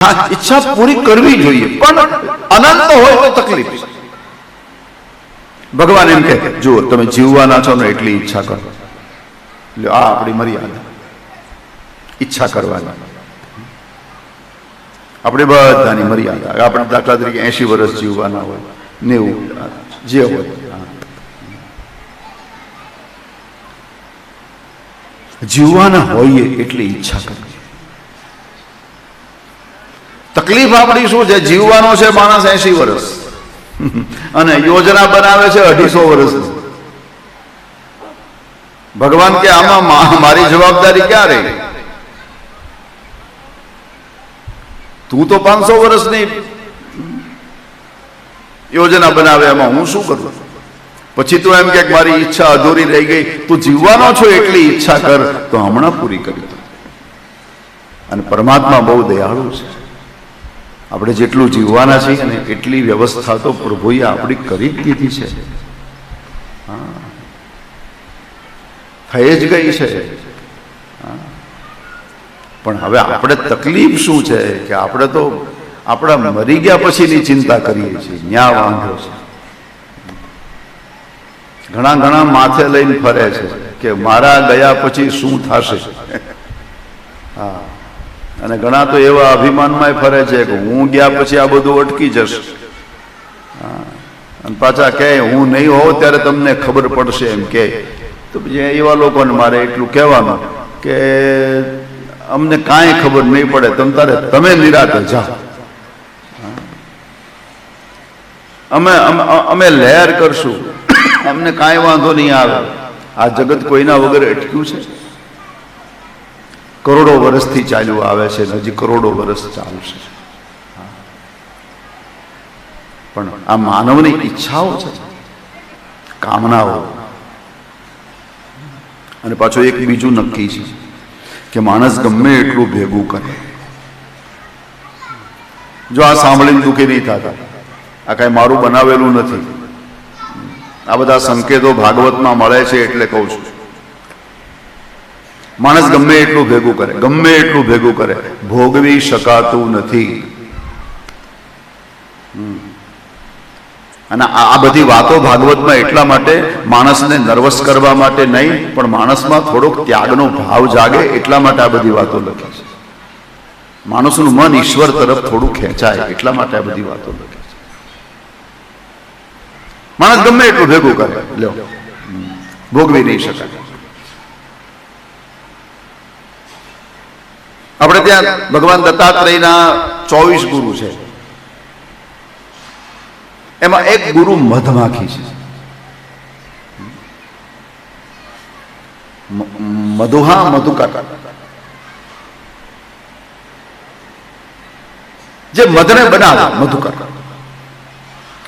હા, ઈચ્છા પૂરી કરવી જોઈએ, પણ અનંત હોય તો તકલીફ. ભગવાન એમ કે જુઓ તમે જીવવાના છો ને એટલી ઈચ્છા કરો. આ આપણી મર્યાદા, ઈચ્છા કરવાની આપણે બધાની મર્યાદા. આપણે દાખલા તરીકે 80 વર્ષ જીવવાના હોય, 90 જે હોય, જીવવાના હોઈએ એટલી ઈચ્છા કરવી. તકલીફ આપણી શું છે? જીવવાનો છે માણસ 80 વર્ષ અને યોજના બનાવે છે 250 વર્ષ. ભગવાન કે આમાં મારી જવાબદારી ક્યાં રહી? તું તો 500 વર્ષની યોજના બનાવે, એમાં હું શું કરું? પછી તું એમ કે મારી ઈચ્છા અધૂરી રહી ગઈ. તું જીવવાનો છો એટલી ઈચ્છા કર તો હમણાં પૂરી કરી દો. અને પરમાત્મા બહુ દયાળુ છે. આપણે જેટલું જીવવાના છીએ ને એટલી વ્યવસ્થા તો પ્રભુએ આપણી કરી જ દીધી છે. થઈ જ ગઈ છે. પણ હવે આપણે તકલીફ શું છે કે આપણે તો આપણા મરી ગયા પછીની ચિંતા કરીએ છીએ. ન્યા વાંધો છે. ઘણા માથે લઈને ફરે છે કે મારા ગયા પછી શું થશે. હા, અને ઘણા તો એવા અભિમાનમાં ફરે છે કે હું ગયા પછી આ બધું અટકી જશે. અને પાછા કહે હું નહીં હોઉં ત્યારે તમને ખબર પડશે એમ કે. તો પછી એવા લોકોને મારે એટલું કહેવાનું કે અમને કાંઈ ખબર નહીં પડે, તમે નિરાતે જાઓ. અમે લહેર કરશું, અમને કાંઈ વાંધો નહીં આવે. આ જગત કોઈના વગર અટક્યું છે? કરોડો વર્ષથી ચાલ્યું આવે છે, હજી કરોડો વર્ષ ચાલશે. પણ આ માનવની ઈચ્છાઓ છે, કામનાઓ. અને પાછું એક બીજું નક્કી છે કે માણસ ગમે એટલું ભેગું કરે. જો આ સાંભળીને દુઃખી નહીં થતા, આ કાંઈ મારું બનાવેલું નથી. આ બધા સંકેતો ભાગવતમાં મળે છે એટલે કહું છું. માણસ ગમે એટલું ભેગું કરે, ગમે એટલું ભેગું કરે, ભોગવી શકાતું નથી. અને આ બધી વાતો ભાગવતમાં એટલા માટે માણસને નર્વસ કરવા માટે નહીં, પણ માણસમાં થોડોક ત્યાગનો ભાવ જાગે એટલા માટે આ બધી વાતો લખી છે. માણસનું મન ઈશ્વર તરફ થોડું ખેંચાય એટલા માટે આ બધી વાતો લખી છે. માણસ ગમે એટલું ભેગું કરે, લ્યો ભોગવી નહીં શકાય. આપણે ત્યાં ભગવાન દત્તાત્રેયના 24 ગુરુ છે. એમાં એક ગુરુ મધમાખી છે. મધુહા મધુકા, જે મધને બનાવે મધુકા,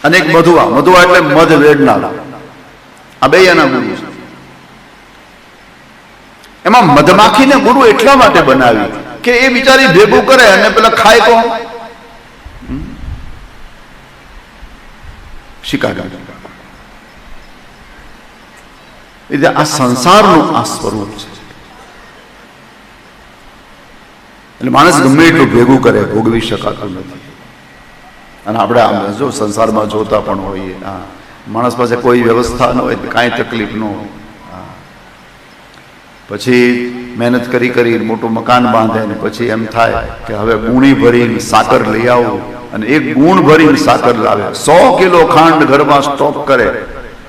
અને એક મધુઆ. મધુઆ એટલે મધ વેડનારા. આ બે એના ગુરુ છે. એમાં મધમાખીને ગુરુ એટલા માટે બનાવી કે એ બિચારી ભેગું કરે અને પેલા ખાય કોણ? શિકારી. એટલે આ સંસારનું આ સ્વરૂપ છે. એટલે માણસ ગમે એટલું ભેગું કરે, ભોગવી શકાતું નથી. અને આપણે આમ જો સંસારમાં જોતા પણ હોઈએ, માણસ પાસે કોઈ વ્યવસ્થા ન હોય, કાંઈ તકલીફ ન હોય, પછી મહેનત કરી મોટું મકાન બાંધે ને પછી એમ થાય કે હવે ગુણી ભરીને સાકર લઈ આવું. અને એક ગુણ ભરીને સાકર લાવે, 100 કિલો ખાંડ ઘરમાં સ્ટોક કરે.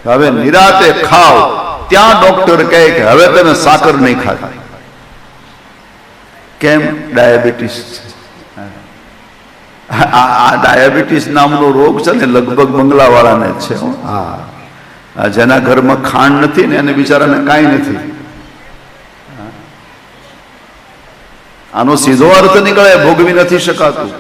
હવે નિરાતે ખાવ ત્યાં ડોક્ટર કહે કે હવે તમે સાકર નહીં ખાતા. કેમ? ડાયાબિટીસ છે. આ ડાયાબિટીસ નામનો રોગ છે ને લગભગ બંગલાવાળાને જ છે. હા, જેના ઘરમાં ખાંડ નથી ને એને બિચારાને કાંઈ નથી. આનો સીધો અર્થ નીકળે ભોગવી નથી શકાતું.